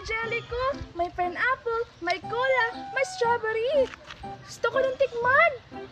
jelly ko. May pineapple, may cola, may strawberry. Gusto ko ng tikman.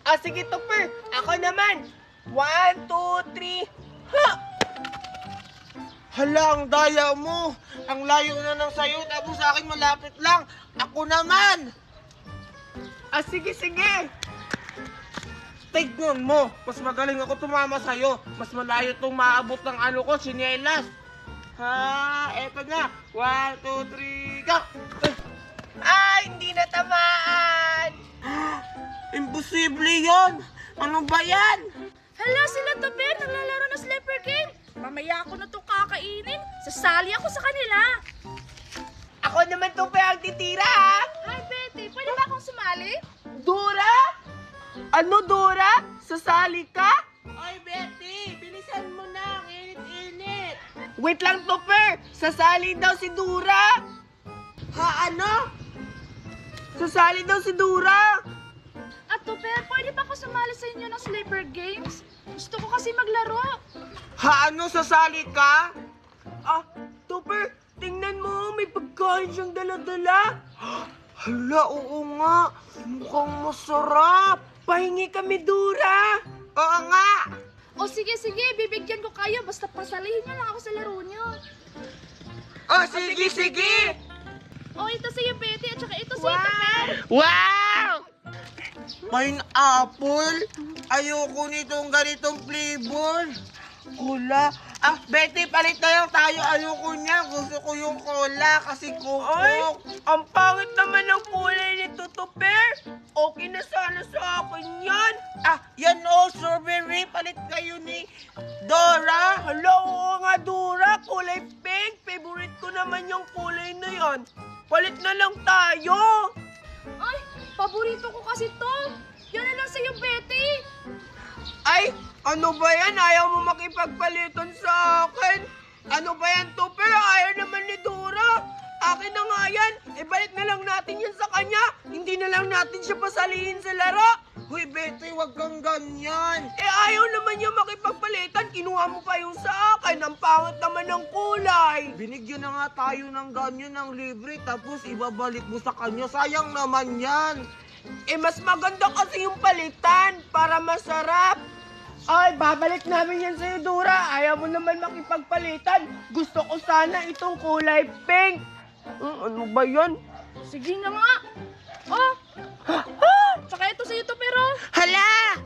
Ah, sige, Tupper. Ako naman. 1, 2, 3. Ha! Hala, ang daya mo. Ang layo na ng sayo, tapos sa akin malapit lang. Ako naman. Ah, sige, sige. Tignan mo, mas magaling ako tumama sa'yo. Mas malayo itong maabot ng ano ko, sinelas. Ha, eto na. 1, 2, 3, go! Ah, hindi natamaan. Imposible yon. Ano ba yan? Hala, sila Tupper, naglalaro ng slipper game. Mamaya ako na ito kakainin. Sasali ako sa kanila. Ako naman, Tupper, ang titira, ha? Hi, Betty. Pwede ba akong sumali? Dora? Ano, Dora? Sasali ka? Ay, Betty, bilisan mo na. Ang init-init. Wait lang, Tupper. Sasali daw si Dora. Ha, ano? Sasali daw si Dora. At Tupper, pwede ba ako sumali sa inyo ng slipper games? Gusto ko kasi maglaro. Ha, ano? Sasali ka? Ah, Tupper, tingnan mo. May pagkain siyang dala-dala. Hala, oo nga. Mukhang masarap. Pahingi kami, Dora. Oo nga. O sige, bibigyan ko kayo. Basta pasalihin niyo lang ako sa laro niyo. Oh, sige, sige. O, ito sa'yo, Betty. At saka ito sa'yo, Tupper. Wow! Pineapple? Ayoko nitong ganitong flavor. Cola? Ah, Betty, palit na lang tayo. Ayoko niya. Gusto ko yung cola kasi Ay, kukok. ang pangit naman ng kulay nito, Tupper. Okay na sana sa akin yan. Ah, yan oh, strawberry. Palit kayo ni Dora. Hala, oo nga, Dora. Kulay pink. Favorite ko naman yung kulay na yan. Palit na lang tayo. Ay, paborito ko kasi to. Yan na lang sa'yo, Betty. Ay, ano ba yan? Ayaw mo makipagpalitan sa akin? Ano ba yan, Tupper? Ayaw naman ni Dora. Akin na nga yan. Ibalik na lang natin yan sa kanya. Hindi na lang natin siya pasalihin sa laro. Hoy, Betty, wag kang ganyan. Eh, ayaw naman niya makipagpalitan. Kinuha mo pa yung sa akin. Ang pangit naman ng kulay. Binigyan na nga tayo ng ganyan ng libre, tapos ibabalik mo sa kanya. Sayang naman yan. Eh, mas maganda kasi yung palitan para masarap. Ay, babalik namin yan sa'yo, Dora. Ayaw mo naman makipagpalitan. Gusto ko sana itong kulay pink. Ano ba yan? Sige na nga. Oh, tsaka ito sa'yo, Tupper. Hala!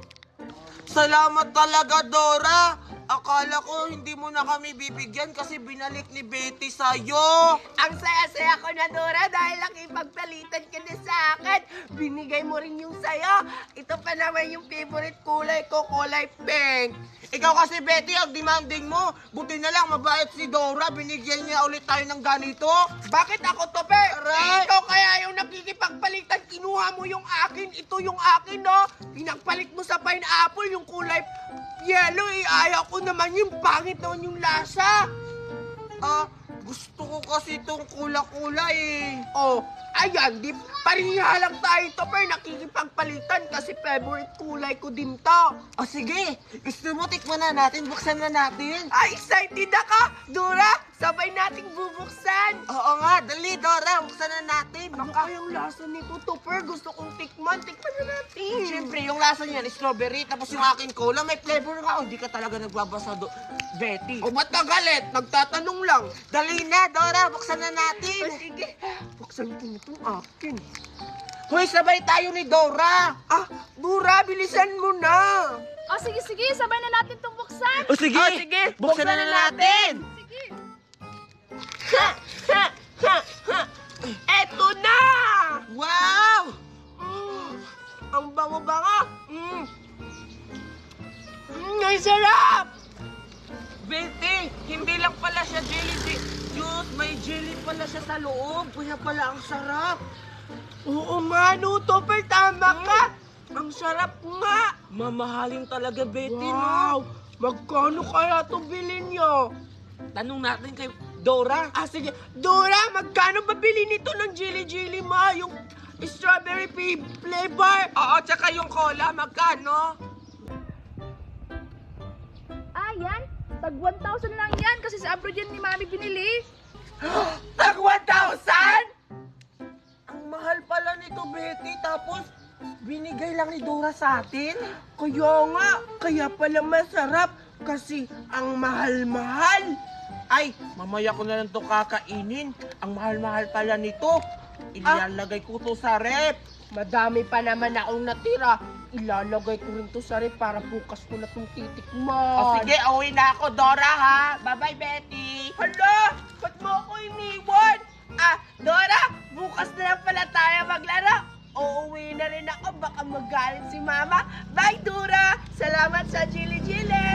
Salamat talaga, Dora. Akala ko hindi mo na kami bibigyan kasi binalik ni Betty sa'yo. Ang saya-saya ko na, Dora, dahil nakipagpalitan ka na sa akin. Binigay mo rin yung sayo. Ito pa naman yung favorite kulay ko, kulay pink. Ikaw kasi, Betty, ang demanding mo. Buti na lang mabait si Dora. Binigyan niya ulit tayo ng ganito. Bakit ako, Tupper? Aray! Ikaw kaya yung nakikipagpalitan, kinuha mo yung akin. Ito yung akin, no? Pinagpalit mo sa pineapple, yung kulay yellow. Ayaw ko naman yung pangit naman yung lasa. Ah, gusto ko kasi itong kula-kula eh. Oh, ayan, di pariha lang tayo, Tupper. Nakikipagpalitan kasi favorite kulay ko din to. O sige, gusto mo tikman na natin, buksan na natin. Ay, excited ako! Dora, sabay nating bubuksan. Oo nga, dali Dora, buksan na natin. Ano kayang lasa nito, Tupper? Gusto kong tikman. Tikman na natin. Siyempre, yung lasa niyan, strawberry, tapos yung akin cola, may flavor nga. Oh, hindi ka talaga nagbabasa, Betty. O ba't nagalit? Nagtatanong lang. Dali na, Dora, buksan na Ay, natin. sige. Buksan ko na itong akin. Hoy, sabay tayo ni Dora. Ah, Dora, bilisan mo na. O, sige, sabay na natin itong buksan. O sige, sige, buksan na natin. Sige. Eto na! Wow! Ang bango-bango. Ang sarap! Betty, hindi lang pala siya jelly juice, may jelly pala siya sa loob. Kaya pala ang sarap. Oo nga, no, Tupper, tama ka. Ang sarap nga. Mamahalin talaga, Betty, Wow! no? Magkano kaya ito bilhin nyo? Tanong natin kay Dora. Ah, sige. Dora, magkano ba bilhin nito ng jelly mo? Yung strawberry flavor? Oo, tsaka yung cola, magkano? Yan. Tag 1,000 lang yan kasi sa abroad yan ni Mami binili. Tag 1,000! lang ni Dora sa atin. Kaya nga, kaya pala masarap kasi ang mahal-mahal. Ay, mamaya ko na lang to kakainin. Ang mahal-mahal pala nito. Ilalagay ko to sa rep. Madami pa naman akong natira. Ilalagay ko rin to sa rep para bukas ko na itong titikman. O sige, uwi na ako, Dora, ha? Bye-bye, Betty. Hala! Ba't mo ako iniwan? Dora, bukas na lang pala tayo maglaro. Uuwi na rin ako, baka magalit si Mama. Bye, Dora! Salamat sa jili-jili!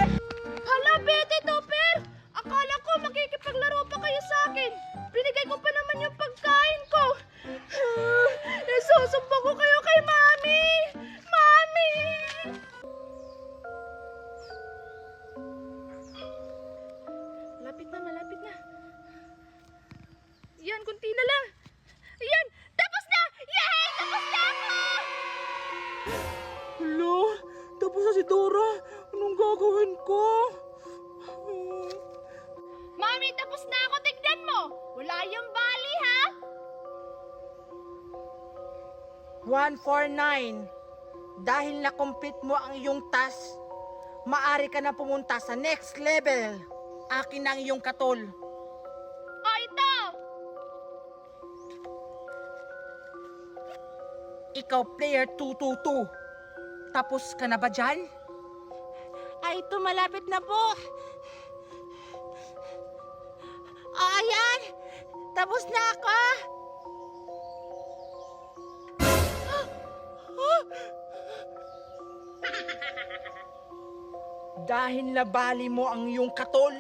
Hala, Betty Topper! Akala ko makikipaglaro pa kayo sa akin. Binigay ko pa naman yung pagkain ko. Isusumbo ko kayo kay Mami! Mami! Malapit na, malapit na. Yan, kunti na lang. Yan, tapos na! Yay! Tapos na ako! Hello? Tapos na si Dora. Anong gagawin ko? Mami, tapos na ako. Tignan mo. Wala yung bali, ha? 149. Dahil na-complete mo ang iyong task, maari ka na pumunta sa next level. Akin na ang iyong katol. O, ito. Ikaw, player 222. Tapos ka na ba dyan? Ay, ito malapit na po. Ayan! Tapos na ako! Dahil nabali mo ang iyong katol,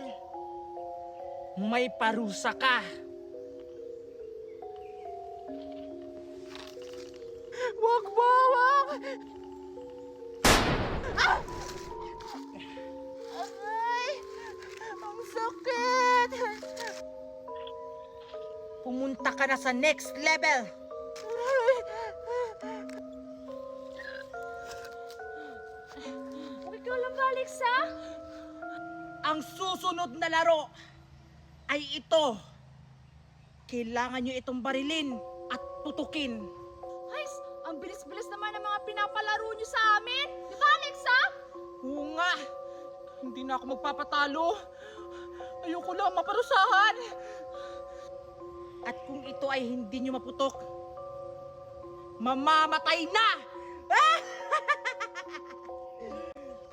may parusa ka. Wag mo, wag! Aray! Ang sakit! Pumunta ka na sa next level. Ikaw lang ba, Alexa? Ang susunod na laro ay ito. Kailangan nyo itong barilin at tutukin. Ay, ang bilis-bilis naman ng mga pinapalaro niyo sa amin. Di ba, Alexa? Oo nga, hindi na ako magpapatalo. Ayoko lang maparusahan. At kung ito ay hindi nyo maputok, mamamatay na!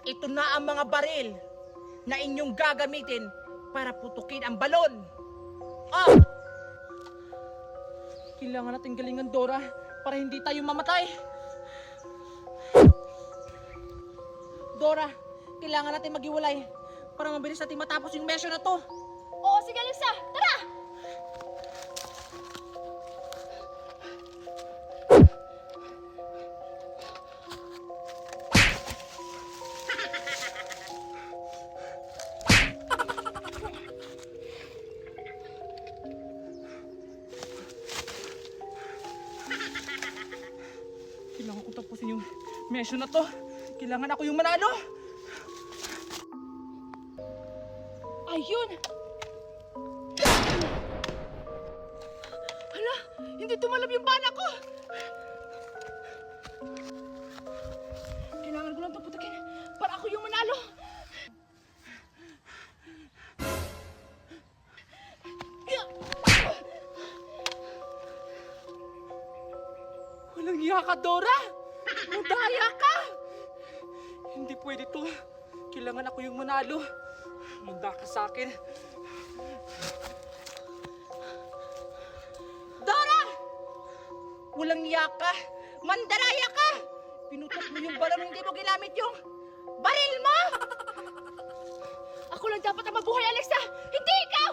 Ito na ang mga baril na inyong gagamitin para putukin ang balon. Oh! Kailangan natin galingan, Dora, para hindi tayo mamatay. Dora, kailangan natin maghiwalay para mabilis natin matapos yung mission na to. Oo, sige, Alexa. Tara! Kailangan kong tapusin yung mission na to. Kailangan ako yung manalo. Ayun! Hala, hindi tumalab yung bala ko! Kailangan ko lang ito putakin para ako yung manalo. Walang iya ka, Dora! Madaya ka! Hindi pwede to. Kailangan ako yung manalo. Manda ka sa akin. Dora! Walang iya ka! Mandaraya ka! Pinutok mo yung balon, hindi mo ginamit yung baril mo! Ako lang dapat ang mabuhay, Alexa! Hindi ikaw!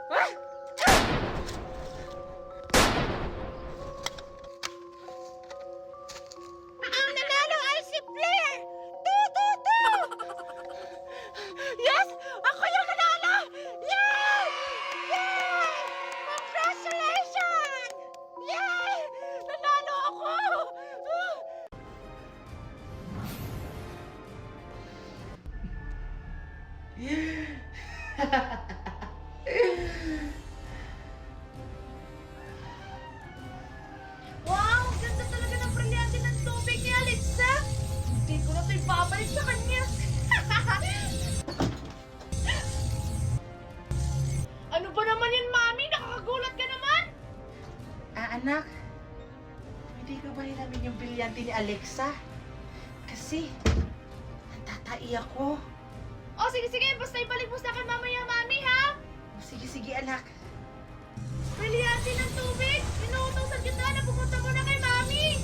Ah! Ang nanalo ay si Flair! 222! Yes! Ako yung nanalo! Yay! Yay! Congratulations! Yay! Nanalo ako! Anak, pwede ka ba namin yung brilyante ni Alexa? Kasi, natatai ako. O sige, basta ibalik mo sa akin mamaya, Mami, ha? O, sige, anak. Brilyante ng tubig! Inuutosan kita na pumunta muna kay Mami!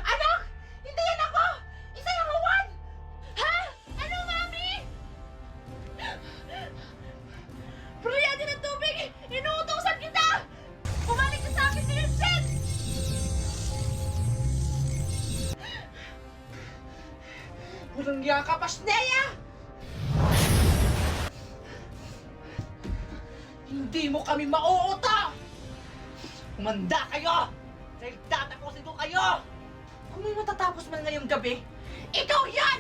Anak! Hintayin ako! Isa yung hawan! Ha? Ano, Mami? Brilyante ng tubig! Inuutosan kita! Bumalik ka sa akin ni Vincent! Walang yaka, Pasneya! Hindi mo kami mauuto! Humanda kayo! Dahil tatapusin ko kayo! Kung may matatapos man ngayong gabi, ikaw yan!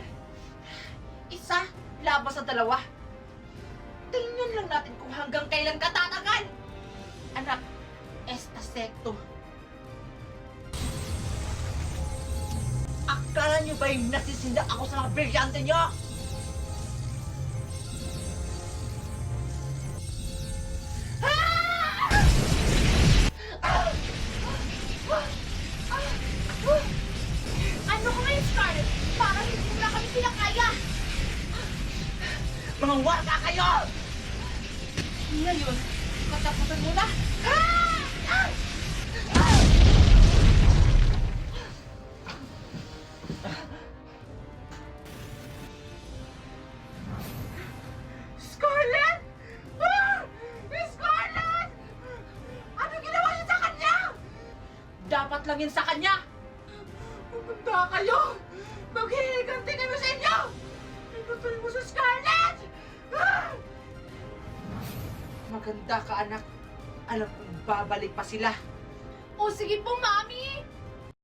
Isa, labas sa dalawa. Tingnan lang natin kung hanggang kailan katatagal! Anak, esta secto. Akala niyo ba yung nasisindak ako sa mga brilyante niyo? Ano ko ngayon, Scarlett? Parang hindi mo na kami pinakaya! Mga warga kayo! Ngayon, katapusan mo na! Scarlett! Scarlett! Ano ginawa niyo sa kanya? Dapat lang yun sa kanya! Pumunta kayo! Maghihiganti kami sa inyo! Itutuloy mo sa Scarlett! Maganda ka, anak. Alam kong babalik pa sila. O sige po, Mami!